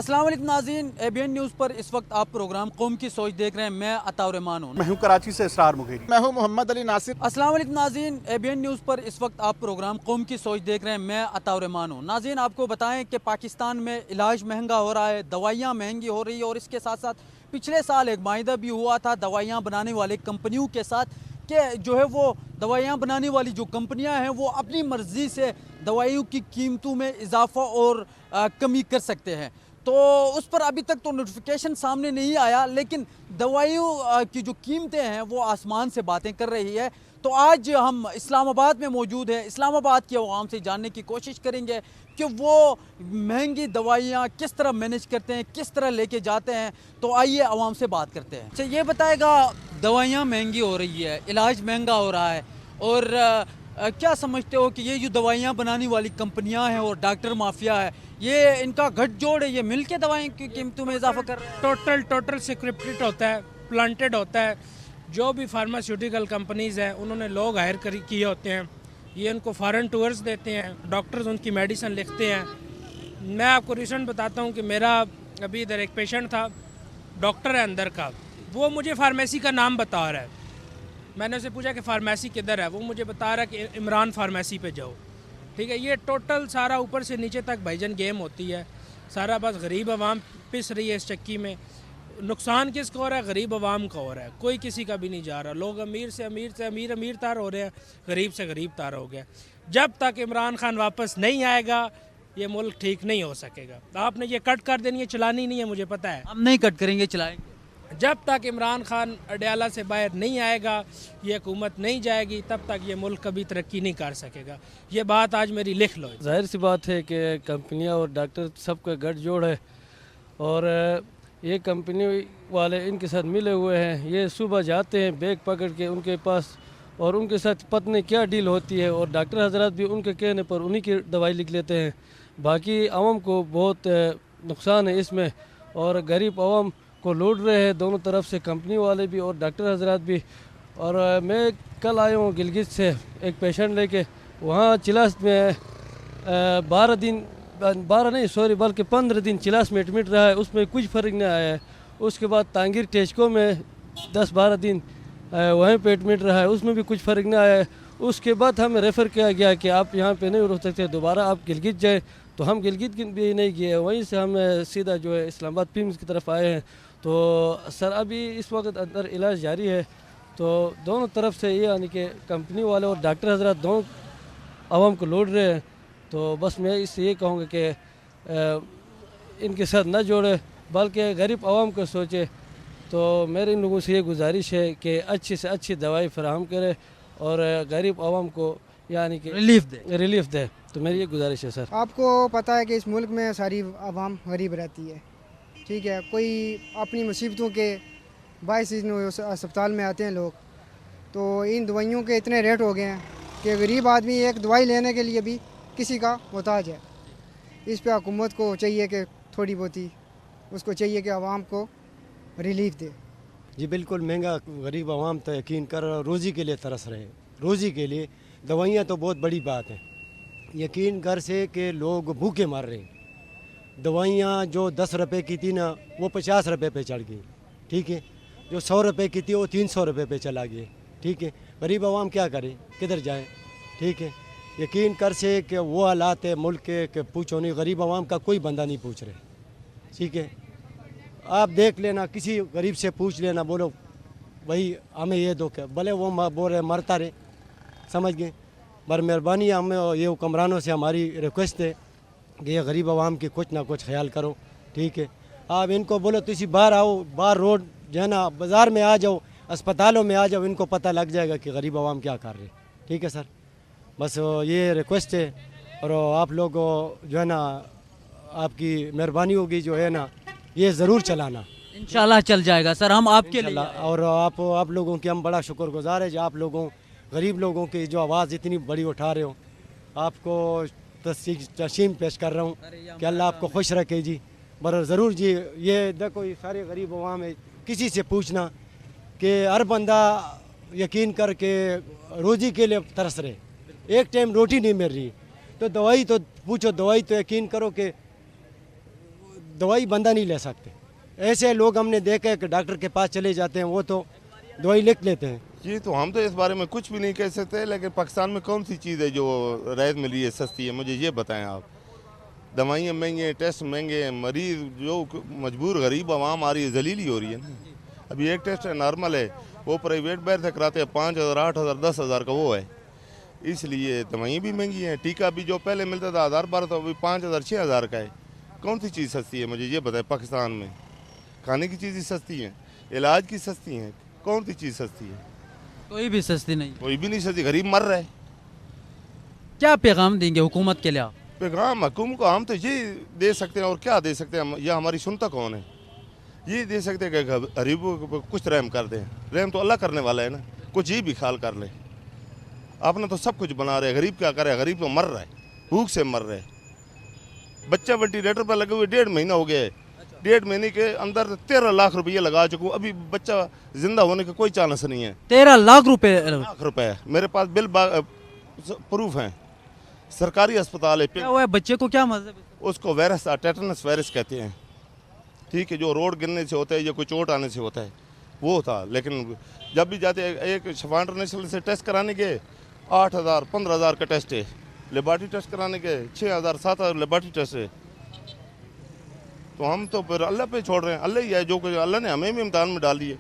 अस्सलाम वालेकुम नाज़रीन, ABN न्यूज़ पर इस वक्त आप प्रोग्राम कौम की सोच देख रहे हैं। मैं अताउर रहमान हूँ। मैं हूँ कराची से इसरार मुगेरी। मैं हूँ मोहम्मद अली नासिर। अस्सलाम वालेकुम नाज़रीन, ABN न्यूज़ पर इस वक्त आप प्रोग्राम कौम की सोच देख रहे हैं। मैं अताउर रहमान हूँ। नाज़रीन, आपको बताएं कि पाकिस्तान में इलाज महंगा हो रहा है, दवाइयाँ महंगी हो रही है और इसके साथ साथ पिछले साल एक माहिदा भी हुआ था दवाइयाँ बनाने वाले कंपनियों के साथ कि जो है वो दवाइयाँ बनाने वाली जो कंपनियाँ हैं वो अपनी मर्ज़ी से दवाइयों की कीमतों में इजाफ़ा और कमी कर सकते हैं। तो उस पर अभी तक तो नोटिफिकेशन सामने नहीं आया, लेकिन दवाइयों की जो कीमतें हैं वो आसमान से बातें कर रही है। तो आज हम इस्लामाबाद में मौजूद हैं। इस्लामाबाद की आवाम से जानने की कोशिश करेंगे कि वो महंगी दवाइयाँ किस तरह मैनेज करते हैं, किस तरह लेके जाते हैं। तो आइए आवाम से बात करते हैं। अच्छा, ये बताएगा, दवाइयाँ महंगी हो रही है, इलाज महंगा हो रहा है और क्या समझते हो कि ये जो दवाइयाँ बनाने वाली कंपनियाँ हैं और डॉक्टर माफिया है, ये इनका गठजोड़ है, ये मिल के दवाई की कीमतों में इजाफा कर रहे हैं? टोटल सिक्रिप्टेड होता है, प्लांटेड होता है। जो भी फार्मास्यूटिकल कंपनीज़ हैं उन्होंने लोग हायर किए होते हैं, ये उनको फॉरेन टूर्स देते हैं, डॉक्टर्स उनकी मेडिसिन लिखते हैं। मैं आपको रिसेंट बताता हूँ कि मेरा अभी इधर एक पेशेंट था, डॉक्टर है अंदर का, वो मुझे फार्मेसी का नाम बता रहा है। मैंने उससे पूछा कि फार्मेसी किधर है, वो मुझे बता रहा है कि इमरान फार्मेसी पे जाओ। ठीक है, ये टोटल सारा ऊपर से नीचे तक भाईजान गेम होती है सारा। बस गरीब आवाम पिस रही है इस चक्की में। नुकसान किसका हो रहा है? गरीब आवाम का हो रहा है, कोई किसी का भी नहीं जा रहा। लोग अमीर से अमीर तार हो रहे हैं, गरीब से गरीब तार हो गया। जब तक इमरान खान वापस नहीं आएगा ये मुल्क ठीक नहीं हो सकेगा। आपने ये कट कर देनी है, चलानी नहीं है, मुझे पता है। हम नहीं कट करेंगे, चलाएंगे। जब तक इमरान खान अडयाला से बाहर नहीं आएगा, ये हुकूमत नहीं जाएगी, तब तक ये मुल्क कभी तरक्की नहीं कर सकेगा। ये बात आज मेरी लिख लो। जाहिर सी बात है कि कंपनियां और डॉक्टर सबका गठजोड़ है और ये कंपनी वाले इनके साथ मिले हुए हैं। ये सुबह जाते हैं बैग पकड़ के उनके पास और उनके साथ पता नहीं क्या डील होती है और डॉक्टर हजरात भी उनके कहने पर उन्हीं की दवाई लिख लेते हैं। बाकी आवाम को बहुत नुकसान है इसमें और गरीब आवाम को लूट रहे हैं दोनों तरफ से, कंपनी वाले भी और डॉक्टर हजरात भी। और मैं कल आया हूँ गिलगित से एक पेशेंट लेके, वहाँ चिलास में 15 दिन चिलास में एडमिट रहा है, उसमें कुछ फ़र्क नहीं आया है। उसके बाद तांगिर टेस्को में 10-12 दिन वहीं पे एडमिट रहा है, उसमें भी कुछ फ़र्क नहीं आया है। उसके बाद हमें रेफ़र किया गया कि आप यहाँ पे नहीं रुक सकते, दोबारा आप गिलगित जाए। तो हम गिलगित भी नहीं गए, वहीं से हम सीधा जो है इस्लामाबाद पिम्स की तरफ आए हैं। तो सर अभी इस वक्त अंदर इलाज जारी है। तो दोनों तरफ से ये यानी कि कंपनी वाले और डॉक्टर हजरात दोनों आवाम को लूट रहे हैं। तो बस मैं इससे ये कहूँगा कि इनके साथ न जोड़े बल्कि गरीब आवाम को सोचे। तो मेरे इन लोगों से ये गुजारिश है कि अच्छी से अच्छी दवाई फराहम करे और गरीब आवाम को यानी कि रिलीफ दे। तो मेरी ये गुजारिश है सर। आपको पता है कि इस मुल्क में सारी आवाम गरीब रहती है, ठीक है। कोई अपनी मुसीबतों के बायस अस्पताल में आते हैं लोग, तो इन दवाइयों के इतने रेट हो गए हैं कि गरीब आदमी एक दवाई लेने के लिए भी किसी का मोहताज है। इस पे हुकूमत को चाहिए कि थोड़ी बहुत ही उसको चाहिए कि आवाम को रिलीफ दे। जी बिल्कुल, महंगा गरीब आवाम तो यकीन कर रोज़ी के लिए तरस रहे, रोज़ी के लिए। दवाइयाँ तो बहुत बड़ी बात है, यकीन कर से कि लोग भूखे मर रहे हैं। दवाइयाँ जो 10 रुपए की थी ना वो 50 रुपए पे चढ़ गई, ठीक है। जो 100 रुपए की थी वो 300 रुपए पे चला गया, ठीक है। गरीब आवाम क्या करे, किधर जाए, ठीक है। यकीन कर से कि वो हालात है मुल्क के कि पूछो नहीं, गरीब आवाम का कोई बंदा नहीं पूछ रहे, ठीक है। आप देख लेना, किसी गरीब से पूछ लेना, बोलो भाई हमें ये दो, क्या भले वो बोल रहे मरता रहे, समझ गए। बर मेहरबानी हमें ये हुक्मरानों से हमारी रिक्वेस्ट है कि ये गरीब आवाम की कुछ ना कुछ ख्याल करो, ठीक है। आप इनको बोलो तो इसी बाहर आओ, बाहर रोड जो है ना बाज़ार में आ जाओ, अस्पतालों में आ जाओ, इनको पता लग जाएगा कि गरीब आवाम क्या कर रहे, ठीक है सर। बस ये रिक्वेस्ट है और आप लोग जो है ना आपकी मेहरबानी होगी जो है ना ये ज़रूर चलाना, इंशाल्लाह चल जाएगा सर, हम आपके लिए। और आप लोगों के हम बड़ा शुक्रगुजार है जो आप लोगों गरीब लोगों की जो आवाज़ इतनी बड़ी उठा रहे हो। आपको तस्लीम पेश कर रहा हूँ कि अल्लाह आपको खुश रखे जी। बर ज़रूर जी, ये देखो ये सारे गरीब आवाम है, किसी से पूछना कि हर बंदा यकीन करके रोज़ी के लिए तरस रहे, एक टाइम रोटी नहीं मिल रही। तो दवाई तो पूछो, दवाई तो यकीन करो कि दवाई बंदा नहीं ले सकते। ऐसे लोग हमने देखे कि डॉक्टर के पास चले जाते हैं, वो तो दवाई लिख लेते हैं। जी तो हम तो इस बारे में कुछ भी नहीं कह सकते, लेकिन पाकिस्तान में कौन सी चीज़ है जो राहत मिली है सस्ती है, मुझे ये बताएं आप। दवाइयाँ महंगी हैं, टेस्ट महंगे हैं, मरीज़ जो मजबूर गरीब आवाम आ रही है जलीली हो रही है ना। अभी एक टेस्ट नॉर्मल है, वो प्राइवेट बाहर से कराते हैं 5,000, 8,000, 10,000 का वो है, इसलिए दवाइयाँ भी महंगी हैं। टीका भी जो पहले मिलता था 1,000-1,200 तो अभी 5,000, 6,000 का है। कौन सी चीज़ सस्ती है मुझे ये बताएं। पाकिस्तान में खाने की चीज़ें सस्ती हैं, इलाज की सस्ती हैं, कौन सी चीज़ सस्ती है? कोई भी सस्ती नहीं। कोई भी नहीं सस्ती, गरीब मर रहा है। क्या पैगाम देंगे हुकूमत के लिए आप? पैगाम हुकूमत को हम तो ये दे सकते हैं, और क्या दे सकते हैं, यह हमारी सुनता कौन है। ये दे सकते हैं कि गरीबों को कुछ रहम कर दें। रहम तो अल्लाह करने वाला है ना, कुछ ये भी ख्याल कर ले। आपने तो सब कुछ बना रहे, गरीब क्या करे, गरीब तो मर रहा है, भूख से मर रहा है। बच्चा वेंटिलेटर पर लगे हुए 1.5 महीना हो गया है, 1.5 महीने के अंदर 13 लाख रुपये लगा चुका हूँ, अभी बच्चा जिंदा होने का कोई चांस नहीं है। 13 लाख रुपए? लाख रुपए मेरे पास बिल प्रूफ हैं, सरकारी अस्पताल है। क्या हुआ है बच्चे को, क्या मजहब है? उसको वायरस था, टेटनस वायरस कहते हैं, ठीक है, जो रोड गिरने से होता है या कोई चोट आने से होता है, वो था। लेकिन जब भी जाते एक शफा इंटरनेशनल से टेस्ट कराने के 8,000, 15,000 का टेस्ट है, लेबार्टरी टेस्ट कराने के 6,000, 7,000 लेबार्टरी टेस्ट है। तो हम तो फिर अल्लाह पे छोड़ रहे हैं, अल्लाह ही है जो कुछ, अल्लाह ने हमें भी इम्तिहान में डाल दिए।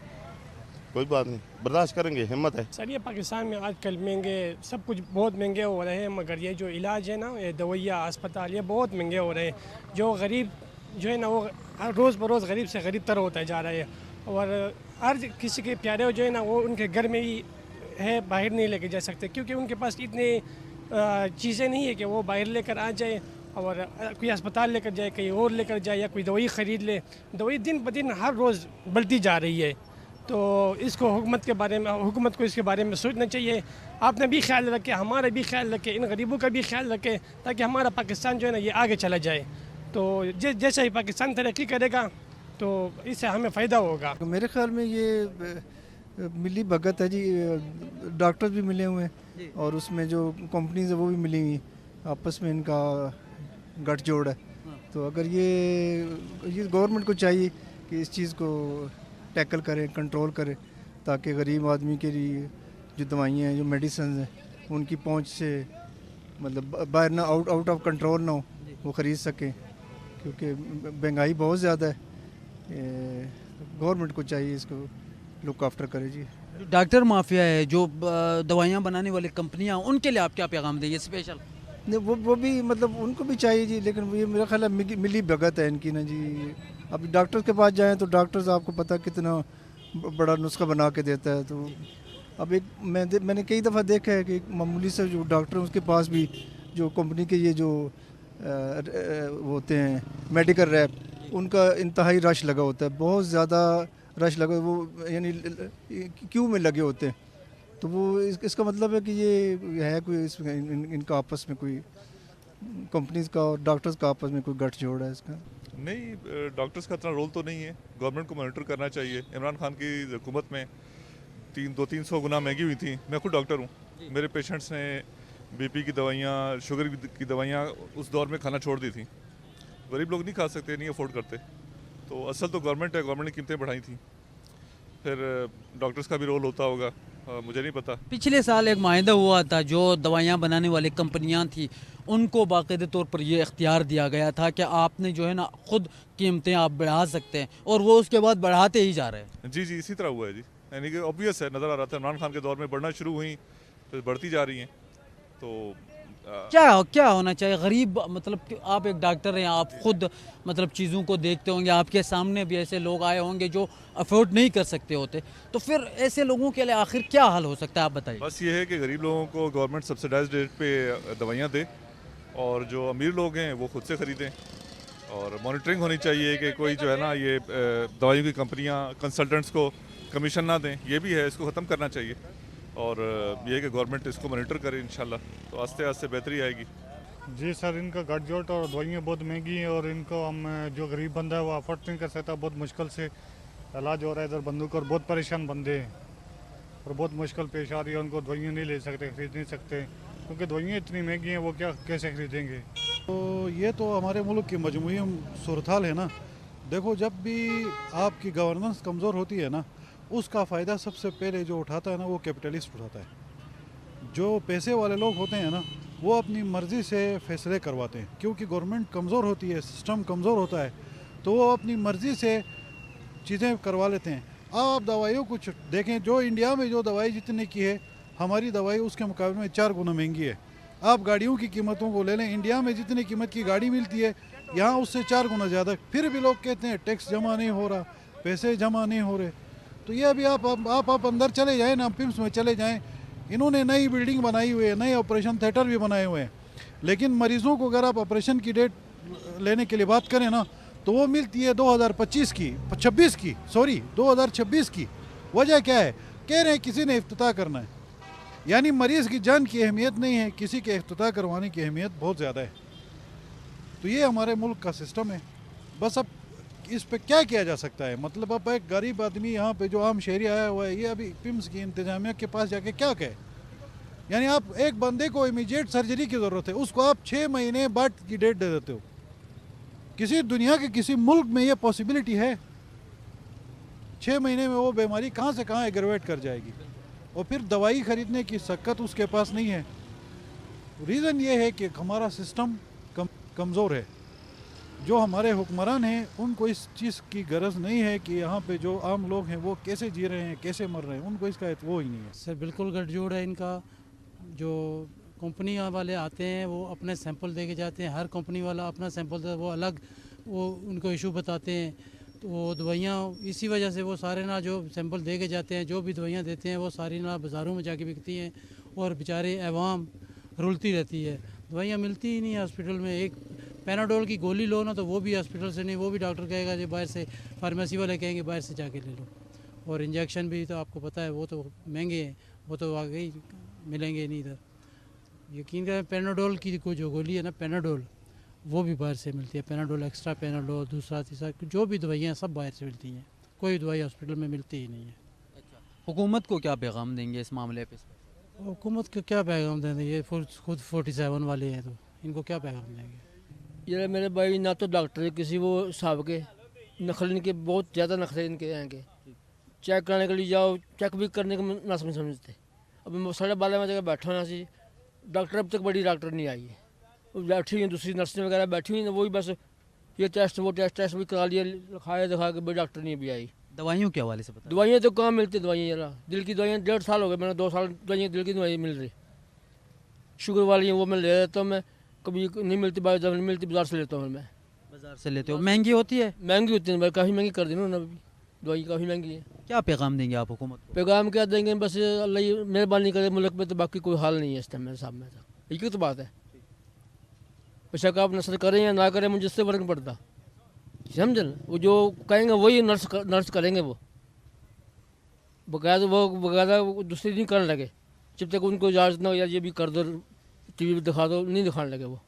कोई बात नहीं, बर्दाश्त करेंगे, हिम्मत है। सर ये पाकिस्तान में आजकल महंगे सब कुछ बहुत महंगे हो रहे हैं, मगर ये जो इलाज है ना, ये दवाइयाँ, अस्पताल, ये बहुत महंगे हो रहे हैं। जो गरीब जो है ना वो रोज़ बरोज़ गरीब से गरीब तर होता जा रहा है, और हर किसी के प्यारे जो है ना वो उनके घर में ही है, बाहर नहीं लेके जा सकते, क्योंकि उनके पास इतने चीज़ें नहीं है कि वो बाहर लेकर आ जाए और कोई अस्पताल लेकर जाए, कहीं और लेकर जाए, या कोई दवाई ख़रीद ले। दवाई दिन ब दिन हर रोज़ बढ़ती जा रही है, तो इसको हुकूमत को इसके बारे में सोचना चाहिए। आपने भी ख्याल रखे, हमारा भी ख्याल रखे, इन गरीबों का भी ख्याल रखे, ताकि हमारा पाकिस्तान जो है ना ये आगे चला जाए। तो जैसे ही पाकिस्तान तरक्की करेगा तो इससे हमें फ़ायदा होगा। मेरे ख्याल में ये मिली भगत है जी, डॉक्टर्स भी मिले हुए हैं और उसमें जो कंपनीज है वो भी मिली हुई, आपस में इनका गठजोड़ है। तो अगर ये गवर्नमेंट को चाहिए कि इस चीज़ को टैकल करें, कंट्रोल करें, ताकि गरीब आदमी के लिए जो दवाइयाँ हैं, जो मेडिसिन हैं, उनकी पहुंच से मतलब बाहर ना आउट ऑफ कंट्रोल ना हो, वो ख़रीद सकें, क्योंकि महंगाई बहुत ज़्यादा है। गवर्नमेंट को चाहिए इसको लुक आफ्टर करे जी। डॉक्टर माफिया है, जो दवाइयाँ बनाने वाली कंपनियाँ, उनके लिए आप क्या पैगाम देंगे स्पेशल? नहीं वो भी मतलब उनको भी चाहिए जी, लेकिन ये मेरा ख्याल है मिली भगत है इनकी ना जी। अब डॉक्टर के पास जाएं तो डॉक्टर्स आपको पता कितना बड़ा नुस्खा बना के देता है। तो अब एक मैंने कई दफ़ा देखा है कि एक मामूली से जो डॉक्टर है उसके पास भी जो कंपनी के ये जो होते हैं मेडिकल रैप, उनका इंतहाई रश लगा होता है, बहुत ज़्यादा रश लगा, वो यानी क्यू में लगे होते हैं। तो वो इसका मतलब है कि ये है कोई इनका आपस में कोई कंपनीज का और डॉक्टर्स का आपस में कोई गठजोड़ है इसका। नहीं, डॉक्टर्स का इतना रोल तो नहीं है, गवर्नमेंट को मॉनिटर करना चाहिए। इमरान खान की हुकूमत में 200-300 गुना महंगी हुई थी। मैं खुद डॉक्टर हूँ, मेरे पेशेंट्स ने बीपी की दवाइयाँ, शुगर की दवाइयाँ उस दौर में खाना छोड़ दी थी। गरीब लोग नहीं खा सकते, नहीं अफोर्ड करते। तो असल तो गवर्नमेंट है, गवर्नमेंट ने कीमतें बढ़ाई थी। फिर डॉक्टर्स का भी रोल होता होगा, मुझे नहीं पता। पिछले साल एक माहिदा हुआ था, जो दवाइयाँ बनाने वाली कंपनियाँ थी उनको बाकायदे तौर पर ये इख्तियार दिया गया था कि आपने जो है ना खुद कीमतें आप बढ़ा सकते हैं, और वो उसके बाद बढ़ाते ही जा रहे हैं। जी इसी तरह हुआ है जी, यानी कि ऑब्वियस है, नज़र आ रहा था इमरान खान के दौर में बढ़ना शुरू हुई, फिर बढ़ती जा रही हैं। तो क्या होना चाहिए गरीब, मतलब कि आप एक डॉक्टर हैं, आप खुद मतलब चीज़ों को देखते होंगे, आपके सामने भी ऐसे लोग आए होंगे जो अफोर्ड नहीं कर सकते होते, तो फिर ऐसे लोगों के लिए आखिर क्या हल हो सकता है, आप बताइए। बस ये है कि गरीब लोगों को गवर्नमेंट सब्सिडाइज्ड रेट पे दवाइयाँ दे, और जो अमीर लोग हैं वो खुद से ख़रीदें, और मॉनिटरिंग होनी चाहिए कि कोई जो है ना ये दवाइयों की कंपनियाँ कंसल्टेंट्स को कमीशन ना दें, ये भी है, इसको ख़त्म करना चाहिए। और ये है कि गवर्नमेंट इसको मॉनिटर करे, इंशाल्लाह तो आस्ते आस्ते बेहतरी आएगी। जी सर, इनका गठजोड़ और दवाइयाँ बहुत महंगी हैं, और इनको हम जो गरीब बंदा है वो अफोर्ड नहीं कर सकता, बहुत मुश्किल से इलाज हो रहा है इधर बंदूक, और बहुत परेशान बंदे हैं और बहुत मुश्किल पेश आ रही है, उनको दवाइयाँ नहीं ले सकते, ख़रीद नहीं सकते, क्योंकि दवाइयाँ इतनी महंगी हैं, वो क्या कैसे ख़रीदेंगे। तो ये तो हमारे मुल्क की मजमूई सूरत हाल है ना, देखो, जब भी आपकी गवर्नेंस कमज़ोर होती है ना, उसका फ़ायदा सबसे पहले जो उठाता है ना, वो कैपिटलिस्ट उठाता है। जो पैसे वाले लोग होते हैं ना, वो अपनी मर्ज़ी से फैसले करवाते हैं, क्योंकि गवर्नमेंट कमज़ोर होती है, सिस्टम कमज़ोर होता है, तो वो अपनी मर्ज़ी से चीज़ें करवा लेते हैं। आप दवाइयों कुछ देखें, जो इंडिया में जो दवाई जितने की है, हमारी दवाई उसके मुकाबले में 4 गुना महंगी है। आप गाड़ियों की कीमतों को ले लें, इंडिया में जितनी कीमत की गाड़ी मिलती है, यहाँ उससे 4 गुना ज़्यादा। फिर भी लोग कहते हैं टैक्स जमा नहीं हो रहा, पैसे जमा नहीं हो रहे। तो ये अभी आप अंदर चले जाएँ ना, पिम्स में चले जाएँ, इन्होंने नई बिल्डिंग बनाई हुई है, नए ऑपरेशन थिएटर भी बनाए हुए हैं, लेकिन मरीज़ों को अगर आप ऑपरेशन की डेट लेने के लिए बात करें ना, तो वो मिलती है 2025 की, 26 की, सॉरी 2026 की। वजह क्या है? कह रहे हैं किसी ने इफ्तिताह करना है। यानी मरीज़ की जान की अहमियत नहीं है, किसी के इफ्तिताह करवाने की अहमियत बहुत ज़्यादा है। तो ये हमारे मुल्क का सिस्टम है। बस अब इस पे क्या किया जा सकता है? मतलब अब एक गरीब आदमी यहाँ पे जो आम शहरी आया हुआ है, ये अभी पिम्स की इंतजामिया के पास जाके क्या कहे? यानी आप एक बंदे को इमीडिएट सर्जरी की ज़रूरत है, उसको आप 6 महीने बाद की डेट दे देते हो। किसी दुनिया के किसी मुल्क में ये पॉसिबिलिटी है? 6 महीने में वो बीमारी कहाँ से कहाँ एग्रवेट कर जाएगी, और फिर दवाई खरीदने की शक्कत उसके पास नहीं है। रीज़न ये है कि हमारा सिस्टम कमज़ोर है। जो हमारे हुक्मरान हैं, उनको इस चीज़ की गरज नहीं है कि यहाँ पे जो आम लोग हैं वो कैसे जी रहे हैं, कैसे मर रहे हैं, उनको इसका वो ही नहीं है। सर बिल्कुल गठजोड़ है इनका। जो कंपनी वाले आते हैं वो अपने सैंपल दे के जाते हैं, हर कंपनी वाला अपना सैंपल देता है, वो अलग वो उनको इशू बताते हैं। तो वो दवाइयाँ इसी वजह से वो सारे ना जो सैंपल दे के जाते हैं, जो भी दवाइयाँ देते हैं, वो सारी ना बाज़ारों में जाके बिकती हैं, और बेचारे अवाम रुलती रहती है। दवाइयाँ मिलती ही नहीं है हॉस्पिटल में। एक पैनाडोल की गोली लो ना, तो वो भी हॉस्पिटल से नहीं, वो भी डॉक्टर कहेगा जो बाहर से, फार्मेसी वाले कहेंगे बाहर से जाके ले लो। और इंजेक्शन भी तो आपको पता है वो तो महंगे हैं, वो तो वाकई मिलेंगे नहीं इधर। यकीन करें, पैनाडोल की जो गोली है ना, पैनाडोल, वो भी बाहर से मिलती है। पैनाडोल एक्स्ट्रा, पैनाडोल दूसरा तीसरा, जो भी दवाइयाँ सब बाहर से मिलती हैं, कोई दवाई हॉस्पिटल में मिलती ही नहीं है। हुकूमत को क्या पैगाम देंगे इस मामले पे? हुकूमत को क्या पैगाम देंगे? ये खुद 47 वाले हैं, तो इनको क्या पैगाम देंगे? ये मेरे भाई ना तो डॉक्टर है किसी वो साहब के, नखल इनके बहुत ज़्यादा नखरे इनके यहाँ के। चेक कराने के लिए जाओ, चेक भी करने को ना समझते। अब 12:30 में जगह बैठा होना चाहिए, डॉक्टर अब तक बड़ी डॉक्टर नहीं आई है, वो बैठी हुई हैं, दूसरी नर्सें वगैरह बैठी हुई हैं, वही बस ये टेस्ट वो टेस्ट भी करा लिए, लिखाया दिखा के, बड़ी डॉक्टर नहीं अभी आई। दवाइयों के हवाले से पता? दवाइयाँ तो कहाँ मिलती दवाइयाँ, जरा दिल की दवाइयाँ 1.5 साल हो गए मैंने, 2 साल दवाइयाँ दिल की दवाइयाँ मिल रही। शुगर वाली हैं वो मैं ले लेता हूँ, मैं कभी नहीं मिलती, जब नहीं मिलती बाज़ार से लेता हूँ मैं। बाज़ार से लेते हो? महंगी होती है? महंगी होती है भाई, काफ़ी महंगी कर दी ना अभी, दवाई काफ़ी महंगी है। क्या पैगाम देंगे आप हुकूमत को? पैगाम क्या देंगे, बस अल्लाह ही मेहरबानी करे मुल्क में, तो बाकी कोई हाल नहीं है इस टाइम मेरे सामने। तो एक ही तो बात है, बेशक आप नस्ल करें या ना करें, मुझे इससे फ़र्क नहीं पड़ता, समझे? वो जो कहेंगे वही नर्स करेंगे, वो बकायदा दूसरी नहीं करने लगे, जब तक उनको इजाज़त ना हो, यार ये भी कर दो, टीवी पे दिखा दो, नहीं दिखाने लगे। वो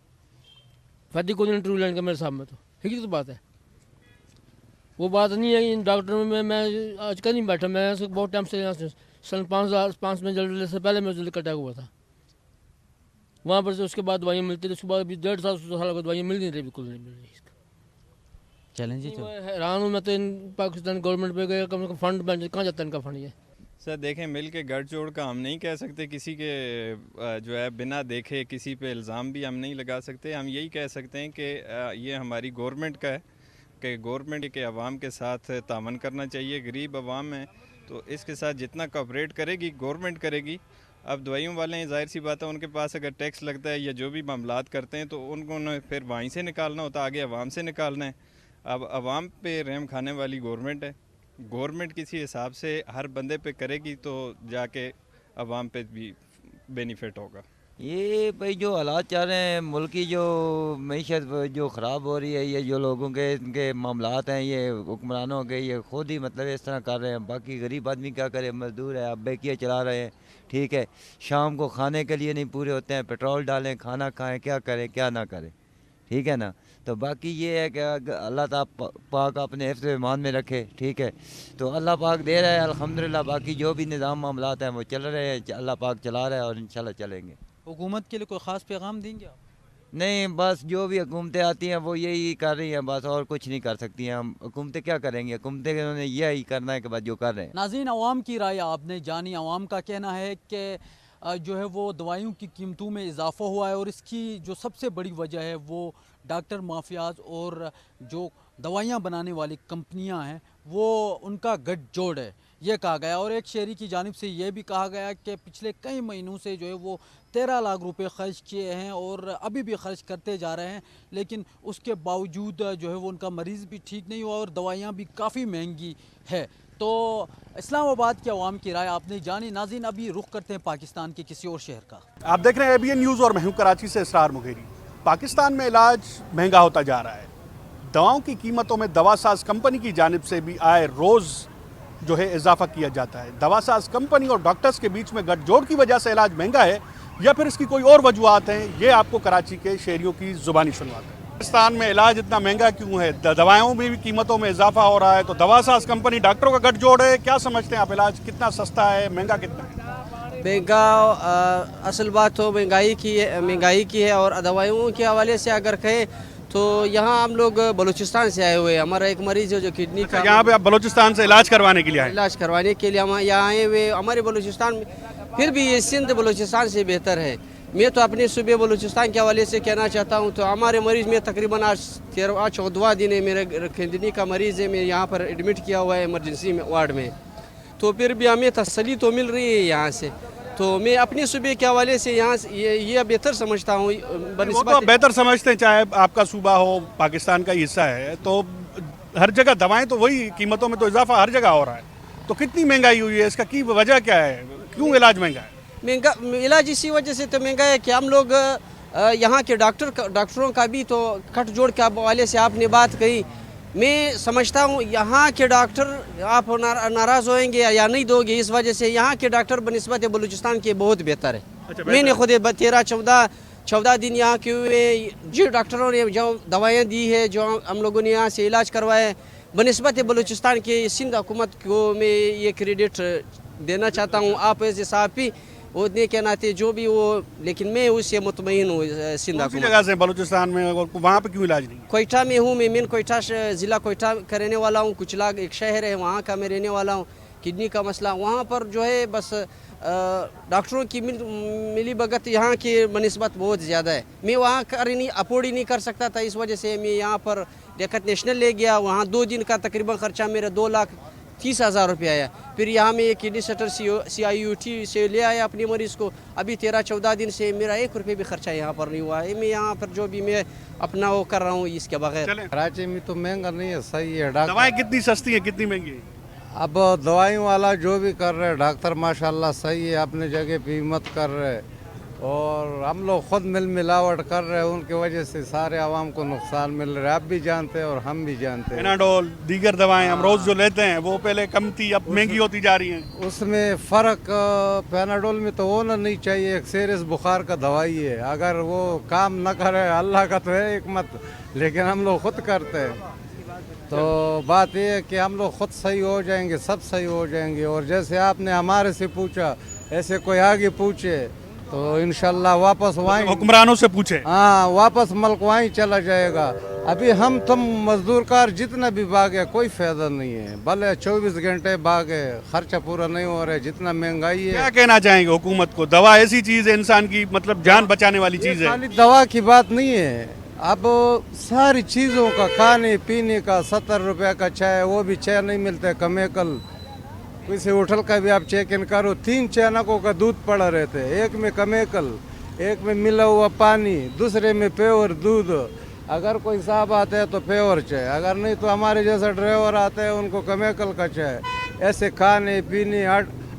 फायदे को इंटरव्यू लेने का मेरे सामने, तो ठीक ही तो बात है। वो बात नहीं है इन डॉक्टरों में, मैं आज का नहीं बैठा, मैं बहुत टाइम से यहाँ से सन 2005 में जल्दी से पहले मैं जल्दी अटैक हुआ था वहाँ पर से। उसके बाद दवाइयाँ मिलती थी, उसके बाद अभी 1.5 साल हो दवाइयाँ मिल नहीं रही, बिल्कुल नहीं मिल रही। चैलेंज मैं हैरान हूँ, मैं तो इन पाकिस्तान गवर्नमेंट पे गया, कम से कम फंड बन कहाँ जाता है इनका फंड? ये सर देखें, मिल के गठजोड़ का हम नहीं कह सकते, किसी के जो है बिना देखे किसी पे इल्ज़ाम भी हम नहीं लगा सकते। हम यही कह सकते हैं कि ये हमारी गवर्नमेंट का है कि गवर्नमेंट के अवाम के साथ तावन करना चाहिए। गरीब अवाम है तो इसके साथ जितना कोऑपरेट करेगी गवर्नमेंट करेगी। अब दवाइयों वाले हैं, जाहिर सी बात है, उनके पास अगर टैक्स लगता है या जो भी मामलात करते हैं तो उनको फिर वहीं से निकालना होता है, आगे अवाम से निकालना है। अब अवाम पे रहम खाने वाली गवर्नमेंट है, गवर्नमेंट किसी हिसाब से हर बंदे पे करेगी तो जाके अवाम पे भी बेनिफिट होगा। ये भाई जो हालात चल रहे हैं, मुल्क की जो मीशत जो ख़राब हो रही है, ये जो लोगों के इनके मामलात हैं, ये हुक्मरानों के, ये खुद ही मतलब इस तरह कर रहे हैं। बाकी गरीब आदमी क्या करे, मजदूर है, अब बेकिया चला रहे हैं, ठीक है, शाम को खाने के लिए नहीं पूरे होते हैं, पेट्रोल डालें, खाना खाएं, क्या करें क्या ना करें, ठीक है ना। तो बाकी ये है कि अल्लाह ताला पाक अपने हिफ्ज़ ईमान में रखे, ठीक है। तो अल्लाह पाक दे रहा है अल्हम्दुलिल्लाह। बाकी जो भी निज़ाम मामलात हैं वो चल रहे हैं, अल्लाह पाक चला रहा है और इंशाल्लाह चलेंगे। हुकूमत के लिए कोई ख़ास पैगाम देंगे आप? नहीं, बस जो भी हुकूमतें आती हैं वो यही कर रही हैं बस, और कुछ नहीं कर सकती हैं। हम हुकूमतें क्या करेंगी? हुकूमतें उन्होंने यही करना है कि बस जो कर रहे हैं। नाज़रीन, अवाम की राय आपने जानी। अवाम का कहना है कि जो है वो दवाइयों की कीमतों में इजाफ़ा हुआ है और इसकी जो सबसे बड़ी वजह है वो डॉक्टर माफियाज और जो दवाइयाँ बनाने वाली कंपनियाँ हैं वो उनका गठजोड़ है, ये कहा गया। और एक शहरी की जानिब से ये भी कहा गया कि पिछले कई महीनों से जो है वो 13 लाख रुपए खर्च किए हैं और अभी भी खर्च करते जा रहे हैं, लेकिन उसके बावजूद जो है वो उनका मरीज़ भी ठीक नहीं हुआ और दवाइयाँ भी काफ़ी महंगी है। तो इस्लामाबाद के अवाम की राय आपने जानी। नाज़रीन, अभी रुख करते हैं पाकिस्तान के किसी और शहर का। आप देख रहे हैं ABN न्यूज़ और मैं हूं कराची से इसरार मुगेरी। पाकिस्तान में इलाज महंगा होता जा रहा है। दवाओं की कीमतों में दवासाज कंपनी की जानिब से भी आए रोज़ जो है इजाफा किया जाता है। दवासाज कंपनी और डॉक्टर्स के बीच में गठजोड़ की वजह से इलाज महंगा है या फिर इसकी कोई और वजूहत हैं, ये आपको कराची के शहरियों की ज़ुबानी सुनवाते हैं। पाकिस्तान में इलाज इतना महंगा क्यों है? दवाओं में भी कीमतों में इजाफा हो रहा है, तो दवासाज कंपनी डॉक्टरों का गठजोड़ है। क्या समझते हैं आप, इलाज कितना सस्ता है, महंगा कितना है? महंगा असल बात तो महंगाई की है और दवाइयों के हवाले से अगर कहें तो यहाँ हम लोग बलूचिस्तान से आए हुए हैं। हमारा एक मरीज़ है जो किडनी का। यहाँ पे आप बलूचिस्तान से इलाज करवाने के लिए आए? इलाज करवाने के लिए हम यहाँ आए हुए। हमारे बलूचिस्तान में फिर भी ये सिंध बलूचिस्तान से बेहतर है। मैं तो अपने सूबे बलूचिस्तान के हवाले से कहना चाहता हूँ, तो हमारे मरीज़ में तकरीबन आज 14वां दिन है। मेरे किडनी का मरीज़ है, मैं यहाँ पर एडमिट किया हुआ है इमरजेंसी में वार्ड में। तो फिर भी हमें तसल्ली तो मिल रही है यहाँ से। तो मैं अपने सूबे के हवाले से यहाँ ये बेहतर समझता हूँ। वो तो बेहतर समझते हैं, चाहे आपका सूबा हो, पाकिस्तान का हिस्सा है, तो हर जगह दवाएं तो वही, कीमतों में तो इजाफा हर जगह हो रहा है। तो कितनी महंगाई हुई है, इसका की वजह क्या है, क्यों इलाज महंगा है? महंगा इलाज इसी वजह से तो महंगा है कि हम लोग यहाँ के डॉक्टरों का भी तो गठजोड़ के हवाले से आपने बात कही। मैं समझता हूँ यहाँ के डॉक्टर आप नाराज़ होएंगे या नहीं दोगे, इस वजह से यहाँ के डॉक्टर बनिस्बत बलूचिस्तान के बहुत बेहतर है। अच्छा, मैंने खुद 13-14 दिन यहाँ के हुए, जो डॉक्टरों ने जो दवाइयाँ दी है, जो हम लोगों ने यहाँ से इलाज करवाए, बनिस्बत बलूचिस्तान के सिंध हुकूमत को मैं ये क्रेडिट देना चाहता हूँ। आप ऐसे साहबी उतने के नाते जो भी वो, लेकिन मैं उससे मुतमईन हूँ। सिंध जगह से बलूचिस्तान में, वहाँ पे क्यों इलाज नहीं? कोयटा में हूँ मैं कोयटा ज़िला कोयटा का रहने वाला हूँ। कुचलाग एक शहर है, वहाँ का मैं रहने वाला हूँ। किडनी का मसला वहाँ पर जो है बस डॉक्टरों की मिली भगत यहाँ की बनिस्बत बहुत ज़्यादा है। मैं वहाँ अफोर्ड ही नहीं कर सकता था, इस वजह से मैं यहाँ पर डेकत नेशनल ले गया। वहाँ 2 दिन का तकरीबन खर्चा मेरा 2,30,000 रुपये आया। फिर यहाँ में एक किडनी सेंटर CIUT से ले आया अपने मरीज़ को। अभी 13-14 दिन से मेरा 1 रुपये भी खर्चा यहाँ पर नहीं हुआ है। मैं यहाँ पर जो भी मैं अपना वो कर रहा हूँ इसके बगैर। कराची में तो महंगा नहीं है, सही है। दवाएं कितनी सस्ती है, कितनी महंगी है? अब दवाइयों वाला जो भी कर रहे हैं डॉक्टर माशाल्लाह सही है, अपने जगह पे हिम्मत कर रहे हैं। और हम लोग खुद मिलावट कर रहे हैं, उनकी वजह से सारे आवाम को नुकसान मिल रहा है। आप भी जानते हैं और हम भी जानते हैं। पेनाडोल, दीगर दवाएं हम रोज़ जो लेते हैं वो पहले कम थी, अब महंगी होती जा रही हैं। उसमें फ़र्क, पेनाडोल में तो होना नहीं चाहिए। एक सीरियस बुखार का दवाई है, अगर वो काम न करे, अल्लाह का तो है हिकमत, लेकिन हम लोग खुद करते हैं। तो बात यह है कि हम लोग खुद सही हो जाएंगे, सब सही हो जाएंगे। और जैसे आपने हमारे से पूछा, ऐसे कोई आगे पूछे तो इंशाल्लाह वापस वहीं हुक्मरानों से पूछे, हाँ, वापस मुल्क वहीं चला जाएगा। अभी हम तुम मजदूर कार जितना भी भागे कोई फायदा नहीं है, भले 24 घंटे भागे, खर्चा पूरा नहीं हो रहा है, जितना महंगाई है। क्या कहना चाहेंगे हुकूमत को? दवा ऐसी चीज़ है, इंसान की मतलब जान बचाने वाली चीज़ है। खाली दवा की बात नहीं है, अब सारी चीज़ों का, खाने पीने का, 70 रुपये का चाय, वो भी चाय नहीं मिलते, केमिकल। किसी होटल का भी आप चेक इन करो, 3 चैनकों का दूध पड़ा रहते हैं, एक में केमिकल, एक में मिला हुआ पानी, दूसरे में प्योर दूध। अगर कोई साहब आते हैं तो प्योर चाय, अगर नहीं तो हमारे जैसे ड्राइवर आते हैं उनको केमिकल का चाय। ऐसे खाने पीने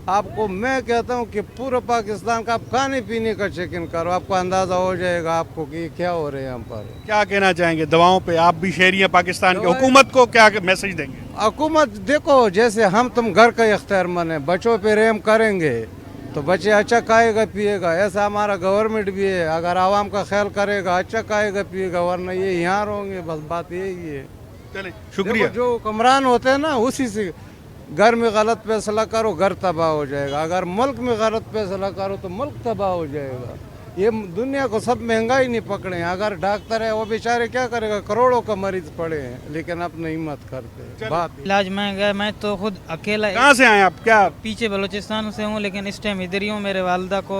आपको मैं कहता हूँ कि पूरा पाकिस्तान का आप खाने पीने का चेक इन करो, आपको अंदाज़ा हो जाएगा आपको कि क्या हो रहे हैं यहाँ पर। क्या कहना चाहेंगे दवाओं पे? आप भी शहरी हैं पाकिस्तान के, हुकूमत को क्या मैसेज देंगे? हुकूमत देखो, जैसे हम तुम घर का इख्तियारमंद है, बच्चों पे रहम करेंगे तो बच्चे अच्छा खाएगा पिएगा। ऐसा हमारा गवर्नमेंट भी है, अगर आवाम का ख्याल करेगा अच्छा खाएगा पिएगा, वरना ये यहाँ रहेंगे। बस बात यही है। चले, शुक्रिया। जो हुक्मरान होते हैं ना, उसी से घर में गलत फैसला करो, घर तबाह हो जाएगा। अगर मुल्क में गलत फैसला करो तो मुल्क तबाह हो जाएगा। ये दुनिया को सब महंगाई नहीं पकड़े हैं। अगर डॉक्टर है वो बेचारे क्या करेगा, करोड़ों का मरीज पड़े हैं लेकिन अपनी हिम्मत करते बात। इलाज महंगा है, मैं तो खुद अकेला। कहाँ से आए आप? क्या पीछे बलूचिस्तान से हूँ, लेकिन इस टाइम इधर ही हूँ। मेरे वालदा को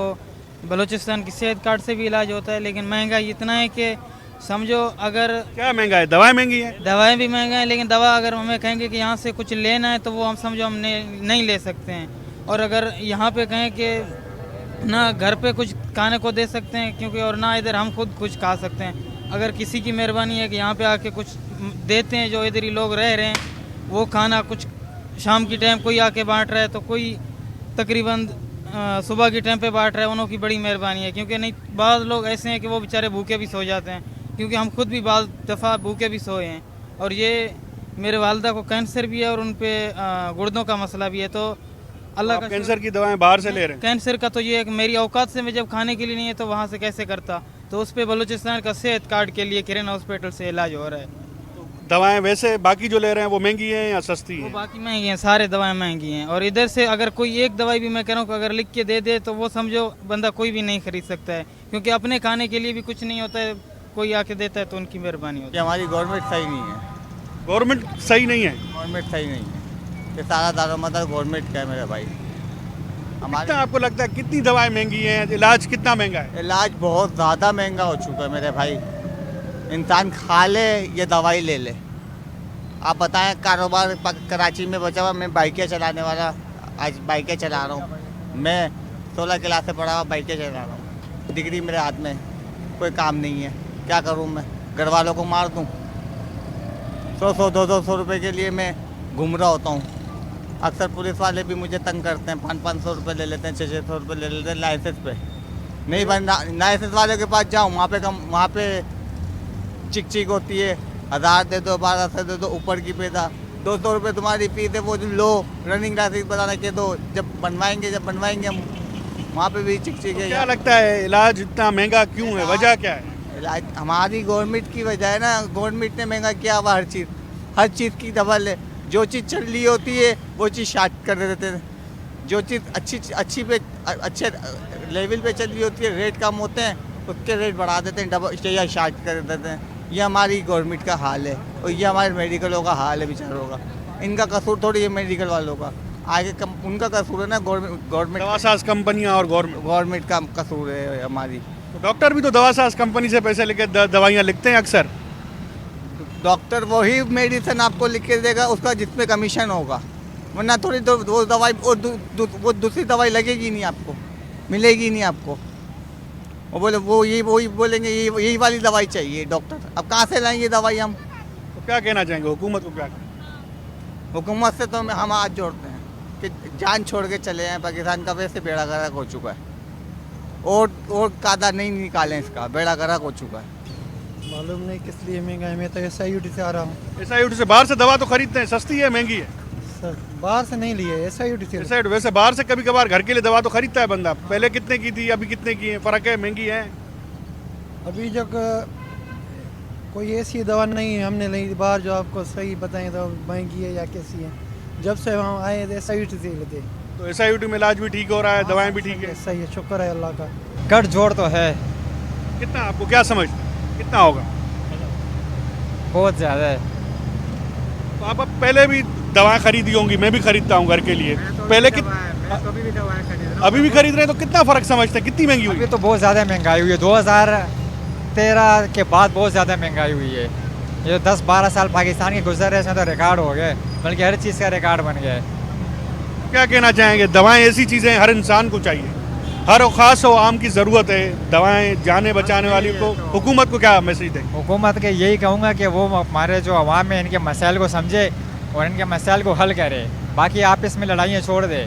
बलूचिस्तान की सेहत कार्ड से भी इलाज होता है, लेकिन महंगा इतना है कि समझो अगर क्या महंगा है? दवाएं महंगी हैं? दवाएं भी महंगा है, लेकिन दवा अगर हमें कहेंगे कि यहाँ से कुछ लेना है तो वो हम समझो हम नहीं ले सकते हैं। और अगर यहाँ पे कहें कि ना घर पे कुछ खाने को दे सकते हैं, क्योंकि और ना इधर हम खुद कुछ खा सकते हैं। अगर किसी की मेहरबानी है कि यहाँ पे आके कुछ देते हैं, जो इधर ही लोग रह रहे हैं, वो खाना कुछ शाम की टाइम कोई आके बांट रहा है, तो कोई तकरीबन सुबह की टाइम पे बांट रहा है, उन्हों की बड़ी मेहरबानी है। क्योंकि नहीं, बाज़ लोग ऐसे हैं कि वो बेचारे भूखे भी सो जाते हैं, क्योंकि हम खुद भी बाज़ दफ़ा भूखे भी सोए हैं। और ये मेरे वालदा को कैंसर भी है और उन पर गुर्दों का मसला भी है। तो अल्लाह का कैंसर की दवाएं बाहर से ले रहे हैं? कैंसर का तो ये एक मेरी औकात से मैं जब खाने के लिए नहीं है तो वहाँ से कैसे करता। तो उस पर बलूचिस्तान का सेहत कार्ड के लिए किरण हॉस्पिटल से इलाज हो रहा है। दवाएं वैसे बाकी जो ले रहे हैं वो महंगी हैं या सस्ती हैं? बाकी महंगी हैं, सारे दवाएं महंगी हैं। और इधर से अगर कोई एक दवाई भी मैं कह रहा हूँ अगर लिख के दे दे तो वो समझो बंदा कोई भी नहीं खरीद सकता है, क्योंकि अपने खाने के लिए भी कुछ नहीं होता है। कोई आके देता है तो उनकी मेहरबानी होती है। हमारी गवर्नमेंट सही नहीं है। गवर्नमेंट सही नहीं है? गवर्नमेंट सही नहीं है, ये सारा दारोमदार गवर्नमेंट का है मेरे भाई। कितना आपको लगता है कितनी दवाएं महंगी हैं? इलाज कितना महंगा है? इलाज बहुत ज़्यादा महंगा हो चुका है मेरे भाई। इंसान खा ले या दवाई ले ले। आप बताएं, कारोबार कराची में बचा हुआ, मैं बाइकें चलाने वाला, आज बाइकें चला रहा हूँ। मैं 16 क्लास से पढ़ा हुआ, बाइकें चला रहा हूँ। डिग्री मेरे हाथ में, कोई काम नहीं है, क्या करूँ मैं? घर वालों को मार दूँ? 100-100, 200 रुपये के लिए मैं घूम रहा होता हूँ। अक्सर पुलिस वाले भी मुझे तंग करते हैं, 500-500 रुपये ले लेते हैं, 600 रुपये ले लेते हैं लाइसेंस पे। नहीं बनना, लाइसेंस वाले के पास जाऊँ, वहाँ पे चिक चिक होती है, 1000 दे दो, 1200 दे दो, ऊपर की पैदा 200 रुपये तुम्हारी फीस है, वो लो रनिंग लाइसेंस बताना के दो, जब बनवाएंगे हम वहाँ पे भी चिक चिक है। क्या लगता है इलाज इतना महंगा क्यों है? वजह क्या है? इलाज हमारी गवर्नमेंट की वजह है ना। गवर्नमेंट ने महंगा किया हुआ हर चीज़ की डबल है। जो चीज़ चल रही होती है वो चीज़ शार्ट कर देते हैं। जो चीज़ अच्छे लेवल पे चल रही होती है, रेट कम होते हैं, उसके रेट बढ़ा देते हैं, डबल या शार्ट कर देते हैं। ये हमारी गवर्नमेंट का हाल है और ये हमारे मेडिकलों का हाल है बेचारों का। इनका कसूर थोड़ी है मेडिकल वालों का, आगे उनका कसूर है ना। गवर्नमेंट दवासाज कंपनियाँ और गवर्नमेंट का कसूर है हमारी। तो डॉक्टर भी तो दवासाज कंपनी से पैसे लेके दवाइयाँ लिखते हैं अक्सर। डॉक्टर वही मेडिसिन आपको लिख के देगा उसका जिसमें कमीशन होगा, वरना थोड़ी वो दवाई वो दूसरी दवाई लगेगी नहीं, आपको मिलेगी नहीं आपको। वो बोले वही बोलेंगे यही वाली दवाई चाहिए डॉक्टर। अब कहाँ से लाएंगे दवाई हम? तो क्या कहना चाहेंगे हुकूमत को? क्या हुकूमत से तो हम हाथ जोड़ते हैं कि जान छोड़ के चले जाएँ। पाकिस्तान का वैसे बेड़ा गर्क हो चुका है और कायदा नहीं निकालें, इसका बेड़ा गर्क हो चुका है। मालूम नहीं किस लिए महंगा है। मैं तो SIUT से आ रहा हूँ। SIUT से बाहर से दवा तो खरीदते हैं, सस्ती है महंगी है? सर बाहर से नहीं लिए, SIUT से। SIUT वैसे बाहर से कभी कभार घर के लिए दवा तो खरीदता है बंदा। पहले कितने की थी, अभी कितने की है? फ़र्क है, महंगी है? अभी जब कोई ऐसी दवा नहीं है हमने ली बाहर जो आपको सही बताएं तो महंगी है या कैसी है। जब से हम आए थे SIUT से लेते। तो SIUT में इलाज भी ठीक हो रहा है, दवाएं भी ठीक है? सही है, शुक्र है अल्लाह का। गठ जोड़ तो है। कितना आपको क्या समझ कितना होगा? बहुत ज़्यादा है। तो आप पहले भी दवाएं खरीदी होंगी, मैं भी खरीदता हूँ घर के लिए। पहले अभी भी खरीद रहे हैं, तो कितना फ़र्क समझते हैं? कितनी महंगी हुई? अभी तो बहुत ज़्यादा महंगाई हुई है। 2013 के बाद बहुत ज़्यादा महंगाई हुई है। ये 10-12 साल पाकिस्तान के गुजर रहे, इसमें तो रिकॉर्ड हो गए, बल्कि हर चीज़ का रिकॉर्ड बन गया है। क्या कहना चाहेंगे? दवाएं ऐसी चीज़ें हर इंसान को चाहिए, हर खास हो आम की ज़रूरत है। दवाएं जाने बचाने वाली को हुकूमत को क्या मैसेज दें? हुकूमत के यही कहूँगा कि वो हमारे जो अवाम है इनके मसाइल को समझे और इनके मसाइल को हल करे। बाकी आपस में लड़ाइयाँ छोड़ दे।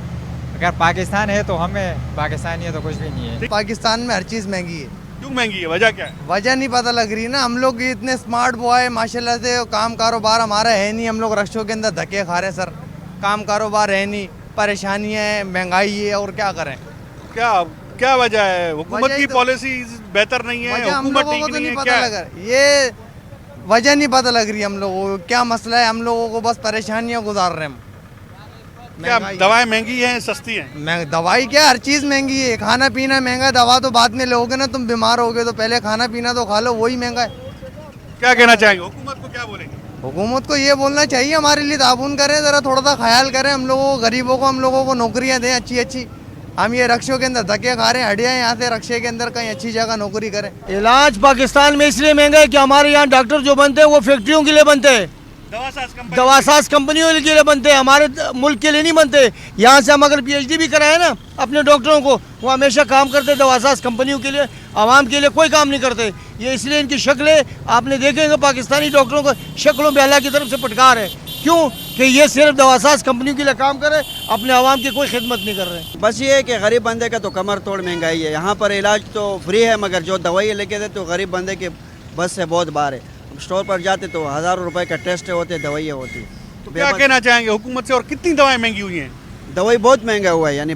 अगर पाकिस्तान है तो हमें, पाकिस्तान है तो कुछ भी नहीं है। पाकिस्तान में हर चीज़ महंगी है। क्यों महंगी है? वजह क्या है? वजह नहीं पता लग रही ना। हम लोग इतने स्मार्ट बॉय माशाल्लाह से, काम कारोबार हमारा है नहीं। हम लोग रक्षों के अंदर धक्के खा रहे सर। काम कारोबार है नहीं, परेशानियाँ हैं, महंगाई है, और क्या करें? क्या वजह है? हुकूमत की पॉलिसी बेहतर नहीं है, हुकूमत ठीक नहीं है, क्या है? ये वजह नहीं पता लग रही हम लोगों को। क्या मसला है? हम लोगों को बस परेशानियाँ गुजार रहे हैं हम। क्या दवाएं महंगी हैं सस्ती हैं? दवाई क्या, हर चीज़ महंगी है। खाना पीना महंगा, दवा तो बाद में लोगे ना, तुम बीमार होगे तो पहले खाना पीना तो खा लो, वही महंगा है। क्या कहना चाहेंगे, हुकूमत को क्या बोलेंगे? हुकूमत को ये बोलना चाहिए हमारे लिए ताउन करें, ज़रा थोड़ा सा ख्याल करें हम लोगों को, गरीबों को, हम लोगों को नौकरियां दें अच्छी अच्छी। हम ये रक्षों के अंदर धक्के खा रहे हैं, हटिया यहाँ से रक्षे के अंदर कहीं अच्छी जगह नौकरी करें। इलाज पाकिस्तान में इसलिए महंगा है कि हमारे यहाँ डॉक्टर जो बनते हैं वो फैक्ट्रियों के लिए बनते हैं, दवासाज कंपनियों के लिए बनते हैं, हमारे मुल्क के लिए नहीं बनते। यहाँ से हम अगर PhD भी कराए ना अपने डॉक्टरों को, वो हमेशा काम करते दवासाज कंपनियों के लिए, आवाम के लिए कोई काम नहीं करते। ये इसलिए इनकी शक्लें आपने देखेंगे, पाकिस्तानी डॉक्टरों को शक्लों में अल्लाह की तरफ से फटकार है। क्यों कि ये सिर्फ दवासाज कंपनियों के लिए काम करे, अपने आवाम की कोई खिदमत नहीं कर रहे। बस ये है कि गरीब बंदे का तो कमर तोड़ महंगाई है। यहाँ पर इलाज तो फ्री है, मगर जो दवाई लेके दे तो गरीब बंदे के बस से बहुत बाहर है। स्टोर पर जाते तो हज़ारों रुपए का टेस्ट होते, दवाइयाँ होती। तो क्या कहना चाहेंगे हुकूमत से, और कितनी दवाएं महंगी हुई हैं? दवाई बहुत महंगा हुआ है, यानी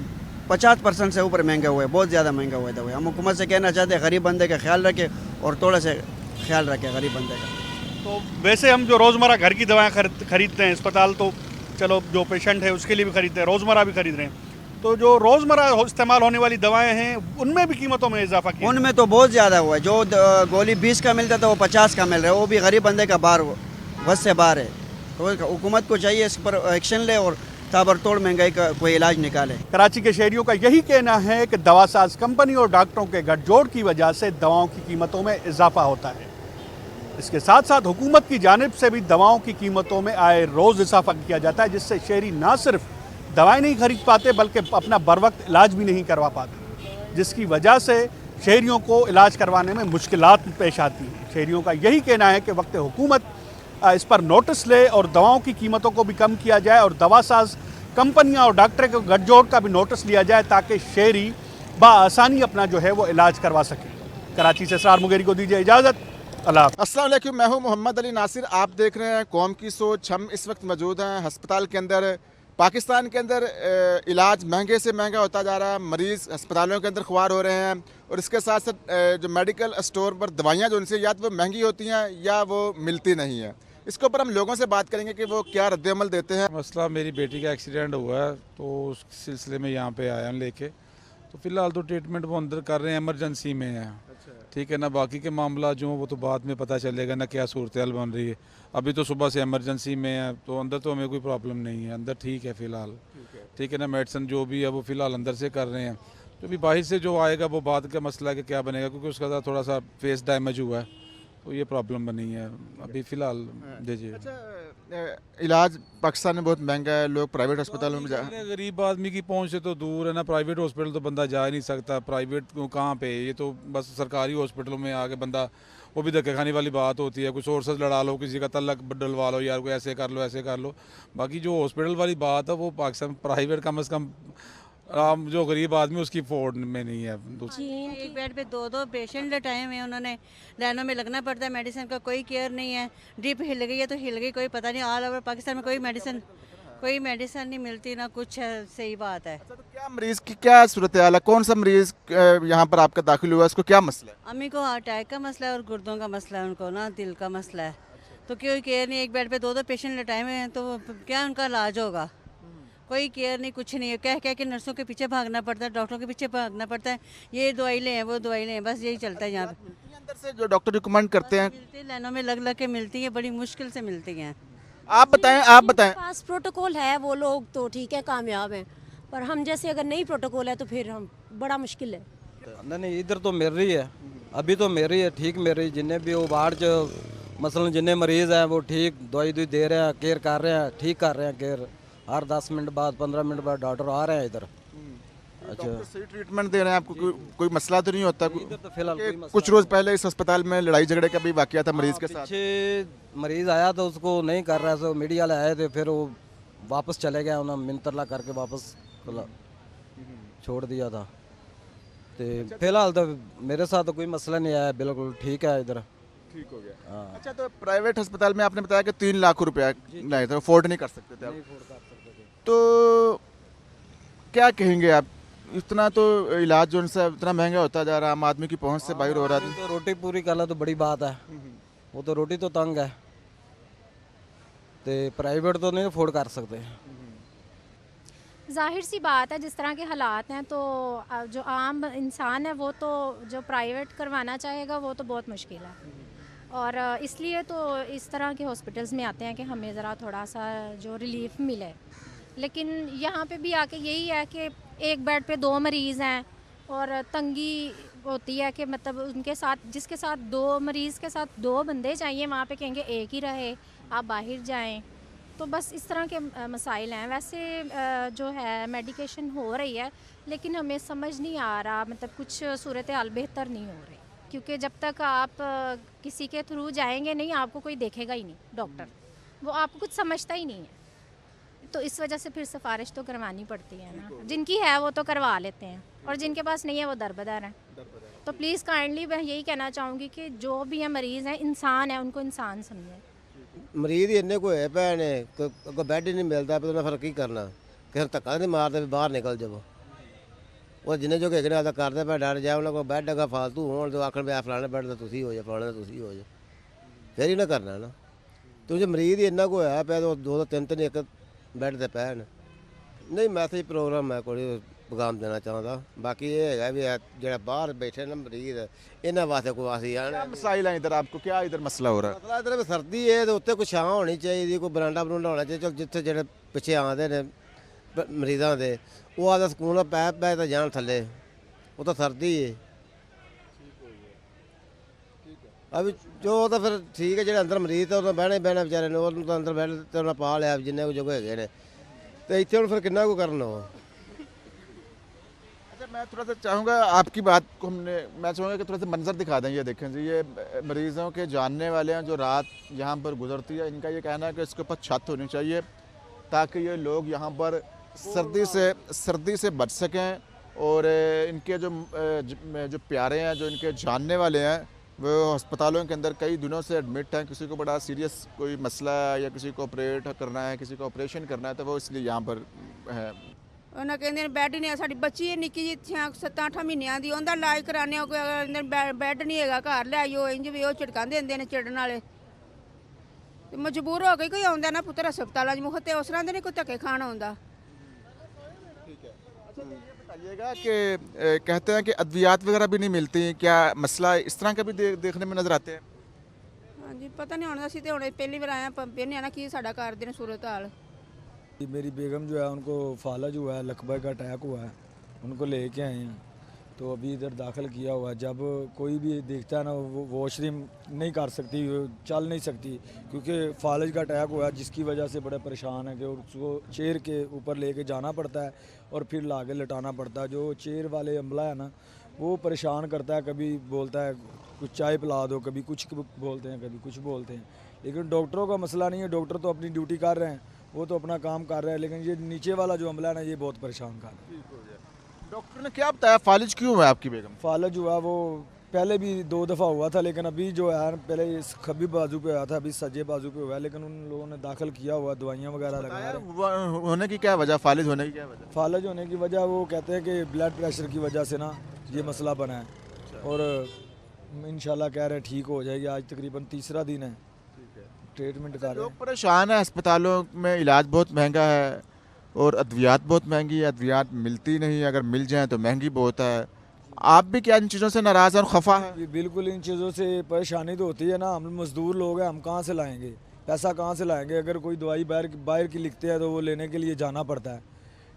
50% से ऊपर महंगा हुआ है, बहुत ज़्यादा महंगा हुआ है दवाई। हम हुकूमत से कहना चाहते हैं गरीब बंदे का ख्याल रखे और थोड़ा सा ख्याल रखे गरीब बंदे का। तो वैसे हम जो रोज़मर्रा घर की दवाएं खरीदते हैं, अस्पताल तो चलो जो पेशेंट है उसके लिए भी खरीदते हैं, रोज़मर्रा भी खरीद रहे हैं, तो जो रोज़मर्रा इस्तेमाल होने वाली दवाएं हैं उनमें भी कीमतों में इजाफा किया? उनमें तो बहुत ज़्यादा हुआ है। जो गोली 20 का मिलता था वो 50 का मिल रहा है, वो भी गरीब बंदे का बाहर, बस से बाहर है। तो हुकूमत को चाहिए इस पर एक्शन ले और ताबड़तोड़ महंगाई का कोई इलाज निकाले। कराची के शहरियों का यही कहना है कि दवासाज कंपनी और डॉक्टरों के गठजोड़ की वजह से दवाओं की कीमतों में इजाफा होता है। इसके साथ साथ हुकूमत की जानिब से भी दवाओं की कीमतों में आए रोज़ इजाफा किया जाता है, जिससे शहरी ना सिर्फ दवाएं नहीं खरीद पाते बल्कि अपना बर वक्त इलाज भी नहीं करवा पाते, जिसकी वजह से शहरियों को इलाज करवाने में मुश्किलात पेश आती हैं। शहरियों का यही कहना है कि वक्त हुकूमत इस पर नोटिस ले और दवाओं की कीमतों को भी कम किया जाए और दवासाज कंपनियां और डॉक्टर के गठजोड़ का भी नोटिस लिया जाए ताकि शहरी बआसानी अपना जो है वो इलाज करवा सके। कराची से इसरार मुगेरी को दीजिए इजाज़त। अस्सलाम वालेकुम, मैं हूं मोहम्मद अली नासिर। आप देख रहे हैं कौम की सोच। हम इस वक्त मौजूद हैं अस्पताल के अंदर। पाकिस्तान के अंदर इलाज महंगे से महंगा होता जा रहा है, मरीज़ अस्पतालों के अंदर खुआर हो रहे हैं और इसके साथ साथ जो मेडिकल स्टोर पर दवाइयाँ जो उनसे या तो वो महंगी होती हैं या वो मिलती नहीं है। इसके ऊपर हम लोगों से बात करेंगे कि वो क्या रद्द-ए-अमल देते हैं। मसला, मेरी बेटी का एक्सीडेंट हुआ है तो उस सिलसिले में यहाँ पे आया लेके, तो फिलहाल तो ट्रीटमेंट वो अंदर कर रहे हैं, इमरजेंसी में है। ठीक है ना, बाकी के मामला जो वो तो बाद में पता चलेगा ना क्या सूरत हाल बन रही है। अभी तो सुबह से इमरजेंसी में है तो अंदर तो हमें कोई प्रॉब्लम नहीं है, अंदर ठीक है फिलहाल। ठीक है ना, मेडिसिन जो भी है वो फिलहाल अंदर से कर रहे हैं। तो भी बाहर से जो आएगा वो बाद का मसला है कि क्या बनेगा, क्योंकि उसका साथ थोड़ा सा फेस डैमेज हुआ है तो ये प्रॉब्लम बनी है अभी फिलहाल। दीजिए। इलाज पाकिस्तान में बहुत महंगा है, लोग प्राइवेट अस्पतालों में जा, गरीब आदमी की पहुंच से तो दूर है ना, प्राइवेट हॉस्पिटल तो बंदा जा ही नहीं सकता। प्राइवेट कहाँ पे, ये तो बस सरकारी हॉस्पिटलों में आके बंदा, वो भी धक्के खाने वाली बात होती है। कुछ सोर्सेज लड़ा लो, किसी का तलक डलवा लो, यार कोई ऐसे कर लो ऐसे कर लो। बाकी जो हॉस्पिटल वाली बात है वो पाकिस्तान प्राइवेट कम से कम जो गरीब आदमी उसकी अफोर्ड में नहीं है। एक बेड पे दो पेशेंट टाइम है, उन्होंने लाइनों में लगना पड़ता है, मेडिसिन का कोई केयर नहीं है। ड्रिप हिल गई है तो हिल गई, कोई पता नहीं। ऑल ओवर पाकिस्तान में कोई मेडिसिन नहीं मिलती ना कुछ है। सही बात है। तो क्या मरीज़ की क्या सूरत हाल है, कौन सा मरीज़ यहाँ पर आपका दाखिल हुआ है, उसको क्या मसला है? अम्मी को हार्ट अटैक का मसला है और गुर्दों का मसला है, उनको ना दिल का मसला है। तो कोई केयर नहीं, एक बेड पे दो पेशेंट लेटाए हुए हैं, तो क्या उनका इलाज होगा? कोई केयर नहीं, कुछ नहीं है। कह कह के नर्सों के पीछे भागना पड़ता है, डॉक्टरों के पीछे भागना पड़ता है, ये दवाई लें वो दवाई लें, बस यही चलता है यहाँ पे। अंदर से जो डॉक्टर रिकमेंड करते हैं, लाइनों में लग के मिलती है, बड़ी मुश्किल से मिलती हैं। आप बताएं। पास प्रोटोकॉल है, वो लोग तो ठीक है, कामयाब हैं, पर हम जैसे अगर नहीं प्रोटोकॉल है तो फिर हम बड़ा मुश्किल है। नहीं, इधर तो मिल रही है, अभी तो मिल रही है, ठीक मिल रही है। जिन्हें भी वो बाहर जो मसलन जिन्हें मरीज़ हैं वो ठीक दवाई दे रहे हैं, केयर कर रहे हैं, ठीक कर रहे हैं केयर। हर 10 मिनट बाद 15 मिनट बाद डॉक्टर आ रहे हैं इधर। अच्छा, सही ट्रीटमेंट दे रहे हैं आपको, कोई मसला तो नहीं होता? तो फिलहाल कुछ रोज पहले इस अस्पताल में लड़ाई झगड़े का भी वाकया था मरीज के साथ। मरीज आया तो उसको नहीं कर रहा था, मीडिया वाले आए थे, फिर वो वापस चले गए, उन्होंने मिनतरला करके वापस छोड़ दिया था। तो फिलहाल तो मेरे साथ तो कोई मसला नहीं आया, बिल्कुल ठीक है, इधर ठीक हो गया। अच्छा, तो प्राइवेट अस्पताल में आपने बताया कि 3 लाख रुपया नहीं तो अफोर्ड नहीं कर सकते थे आप, तो क्या कहेंगे आप? इतना तो इलाज जो उनसे इतना महंगा होता जा रहा है, आम आदमी की पहुंच से बाहर हो रहा है। तो रोटी पूरी करना तो बड़ी बात है, वो तो रोटी तो तंग है, तो प्राइवेट तो नहीं अफोर्ड कर सकते। जाहिर सी बात है, जिस तरह के हालात हैं तो जो आम इंसान है वो तो जो प्राइवेट करवाना चाहेगा वो तो बहुत मुश्किल है, और इसलिए तो इस तरह के हॉस्पिटल्स में आते हैं कि हमें ज़रा थोड़ा सा जो रिलीफ मिले। लेकिन यहाँ पे भी आके यही है कि एक बेड पे 2 मरीज़ हैं और तंगी होती है कि मतलब उनके साथ जिसके साथ 2 मरीज़ के साथ 2 बंदे चाहिए, वहाँ पे कहेंगे एक ही रहे, आप बाहर जाएं। तो बस इस तरह के मसाइल हैं। वैसे जो है मेडिकेशन हो रही है, लेकिन हमें समझ नहीं आ रहा, मतलब कुछ सूरत हाल बेहतर नहीं हो रही, क्योंकि जब तक आप किसी के थ्रू जाएंगे नहीं, आपको कोई देखेगा ही नहीं, डॉक्टर वो आपको कुछ समझता ही नहीं है। तो इस वजह से फिर सिफारिश तो करवानी पड़ती है ना, जिनकी है वो तो करवा लेते हैं और जिनके पास नहीं है वो दरबदर हैं। तो प्लीज़ काइंडली मैं यही कहना चाहूँगी कि जो भी है मरीज़ हैं, इंसान है, उनको इंसान समझें। मरीज़ ही इन्ने को है भैन कोई बैड ही नहीं मिलता, तो उन्हें फिर की करना, किसी धक्का नहीं मारते भी बाहर निकल जाओ। वो जिन्हें जो कि अदा करते पे डर जाए, उन्हें कोई बैड अगर फालतू हो तो आखिर में फलाने बैड तो तुसी हो जाए, फलाने तो तुसी हो जाए, फिर ही ना करना ना। तो जो मरीज़ ही इन्ना को है पे तो 2-3 एक बैड ते पै नहीं। मैसेज प्रोग्राम है कोई पैगाम देना चाहता, बाकी ये है भी जो बाहर बैठे ना मरीज, इन्होंने वास्ते कोई आसी आना मसाइल है इधर, आपको क्या इधर मसला हो रहा है? मसला इधर सर्दी है तो उत्ते कोई छां होनी चाहिए, कोई बरांडा बरूंडा होना चाहिए। चल जिथे जो पिछे आते हैं मरीजों के वो आदा सकून पै तो जान थले, वो तो सर्दी है। अभी जो तो फिर ठीक है, जो अंदर मरीज तो उन्हें बहना ही बहना बेचारे ने, तो अंदर बैठ तो उन्हें पा लिया जिन्हें को जो है, तो इतने हम फिर किन्ना को करना हो। अच्छा, मैं थोड़ा सा चाहूँगा आपकी बात को मैं चाहूँगा कि थोड़ा सा मंजर दिखा दें। ये देखें जी, ये मरीज़ों के जानने वाले हैं जो रात यहाँ पर गुजरती है। इनका ये कहना है कि इसके ऊपर छत होनी चाहिए ताकि ये लोग यहाँ पर सर्दी से बच सकें, और इनके जो प्यारे हैं, जो इनके जानने वाले हैं, वो अस्पतालों के अंदर कई दिनों से एडमिट हैं। किसी को बड़ा सीरियस कोई मसला है या किसी को ऑपरेट करना है, किसी को ऑपरेशन करना है, तो वो इसलिए यहाँ पर है। ਉਹਨਾਂ ਕਹਿੰਦੇ ਨੇ ਬੈੱਡ ਨਹੀਂ ਹੈ, ਸਾਡੀ ਬੱਚੀ ਹੈ ਨਿੱਕੀ ਜਿਹੀ 7-8 ਮਹੀਨਿਆਂ ਦੀ, ਉਹਦਾ ਇਲਾਜ ਕਰਾਣੇ ਹੋ, ਕੋਈ ਅੰਦਰ ਬੈੱਡ ਨਹੀਂ ਹੈਗਾ, ਘਰ ਲੈ ਆਇਓ, ਇੰਜ ਵੀ ਉਹ ਝਟਕਾਂ ਦਿੰਦੇ ਨੇ ਚਿੜਨ ਵਾਲੇ, ਤੇ ਮਜਬੂਰ ਹੋ ਕੇ ਕੋਈ ਆਉਂਦਾ ਨਾ ਪੁੱਤਰ ਹਸਪਤਾਲਾਂ 'ਚ ਮੁਖਤੇ ਉਸ ਤਰ੍ਹਾਂ ਦੇ ਨਹੀਂ ਕੋਈ ਧੱਕੇ ਖਾਣ ਆਉਂਦਾ। बताइएगा कि कहते हैं कि अद्वियात वगैरह भी नहीं मिलती, क्या मसला इस तरह का भी देखने में नज़र आते हैं? हाँ जी, पता नहीं होना सी, तो हुणे पहली बार आया पेने आना कि साडा कर देने सूरत हाल। मेरी बेगम जो है उनको फालज हुआ है, लकबे का अटैक हुआ है, उनको लेके आए हैं, तो अभी इधर दाखिल किया हुआ है। जब कोई भी देखता है ना, वो वॉशरूम नहीं कर सकती, चल नहीं सकती, क्योंकि फालज का अटैक हुआ है, जिसकी वजह से बड़े परेशान है कि उसको चेयर के ऊपर लेके जाना पड़ता है और फिर लाके लटाना पड़ता है। जो चेयर वाले अमला है ना, वो परेशान करता है, कभी बोलता है कुछ चाय पिला दो, कभी कुछ बोलते हैं, कभी कुछ बोलते हैं। लेकिन डॉक्टरों का मसला नहीं है, डॉक्टर तो अपनी ड्यूटी कर रहे हैं, वो तो अपना काम कर रहे हैं, लेकिन ये नीचे वाला जो अमला है ना, ये बहुत परेशान कर रहा है। डॉक्टर ने क्या बताया, फालिज क्यों हुआ आपकी बेगम? फालज हुआ वो पहले भी 2 दफ़ा हुआ था, लेकिन अभी जो है पहले इस खब्बी बाजू पे हुआ था, अभी सज्जे बाजू पे हुआ है, लेकिन उन लोगों ने दाखिल किया हुआ, दवाइयाँ वगैरह लगाया। होने की क्या वजह, फालिज होने की क्या वजह? फालज होने की वजह वो कहते हैं कि ब्लड प्रेशर की वजह से ना ये मसला बना है, और इंशाल्लाह कह रहे हैं ठीक हो जाएगी। आज तकरीबन 3रा दिन है ट्रीटमेंट कर रहे हैं। लोग परेशान हैं, अस्पतालों में इलाज बहुत महंगा है और अद्वियात बहुत महंगी है, अद्वियात मिलती नहीं, अगर मिल जाए तो महंगी बहुत है। आप भी क्या इन चीज़ों से नाराज़ और खफा है? बिल्कुल, इन चीज़ों से परेशानी तो होती है ना, हम मज़दूर लोग हैं, हम कहाँ से लाएंगे पैसा, कहाँ से लाएंगे? अगर कोई दवाई बाहर की लिखते हैं तो वो लेने के लिए जाना पड़ता है,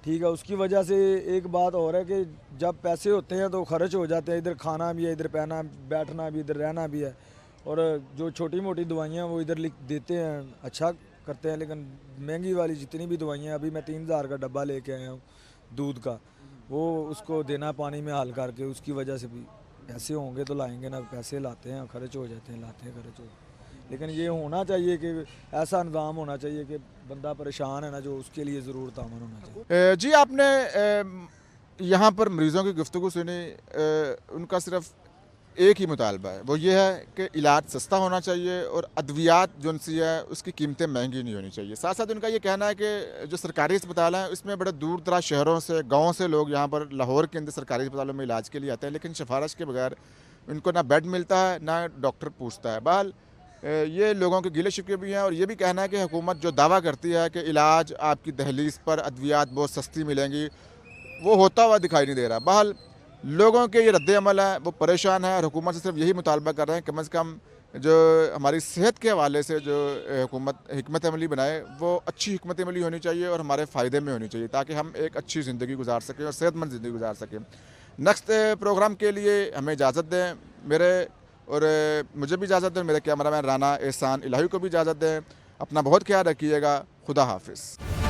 ठीक है। उसकी वजह से एक बात और है कि जब पैसे होते हैं तो खर्च हो जाते हैं, इधर खाना भी है, इधर पहना बैठना भी, इधर रहना भी है, और जो छोटी मोटी दवाइयाँ वो इधर लिख देते हैं, अच्छा करते हैं, लेकिन महंगी वाली जितनी भी दवाइयाँ, अभी मैं 3000 का डब्बा लेके आया हूँ दूध का, वो उसको देना पानी में हल करके, उसकी वजह से भी पैसे होंगे तो लाएंगे ना, पैसे लाते हैं खर्च हो जाते हैं, लाते हैं खर्च हो। लेकिन ये होना चाहिए कि ऐसा निज़ाम होना चाहिए कि बंदा परेशान है ना, जो उसके लिए ज़रूर तामन होना चाहिए। जी, आपने यहाँ पर मरीज़ों की गुफ्तगू सुनी, उनका सिर्फ एक ही मुतालबा है, वो ये है कि इलाज सस्ता होना चाहिए और अद्वियात जो सी है उसकी कीमतें महंगी नहीं होनी चाहिए। साथ साथ उनका ये कहना है कि जो सरकारी अस्पताल हैं उसमें बड़े दूर दराज शहरों से, गाँव से लोग यहाँ पर लाहौर के अंदर सरकारी अस्पतालों में इलाज के लिए आते हैं, लेकिन सिफारिश के बगैर उनको ना बेड मिलता है, ना डॉक्टर पूछता है। बहरहाल ये लोगों के गिले शिकवे भी हैं और ये भी कहना है कि हुकूमत जो दावा करती है कि इलाज आपकी दहलीज पर अद्वियात बहुत सस्ती मिलेंगी, वो होता हुआ दिखाई नहीं दे रहा। बहरहाल लोगों के ये रद्द-ए-अमल है वो परेशान है और हुकूमत से सिर्फ यही मुतालबा कर रहे हैं कम से कम जो हमारी सेहत के हवाले से जो हुकूमत हिकमत अमली बनाए वो अच्छी हिकमत अमली होनी चाहिए और हमारे फ़ायदे में होनी चाहिए ताकि हम एक अच्छी ज़िंदगी गुजार सकें और सेहतमंद ज़िंदगी गुजार सकें। नेक्स्ट प्रोग्राम के लिए हमें इजाज़त दें, मेरे और मुझे भी इजाज़त दें, मेरे कैमरामैन राना एहसान इलाही को भी इजाज़त दें। अपना बहुत ख्याल रखिएगा। खुदा हाफिज़।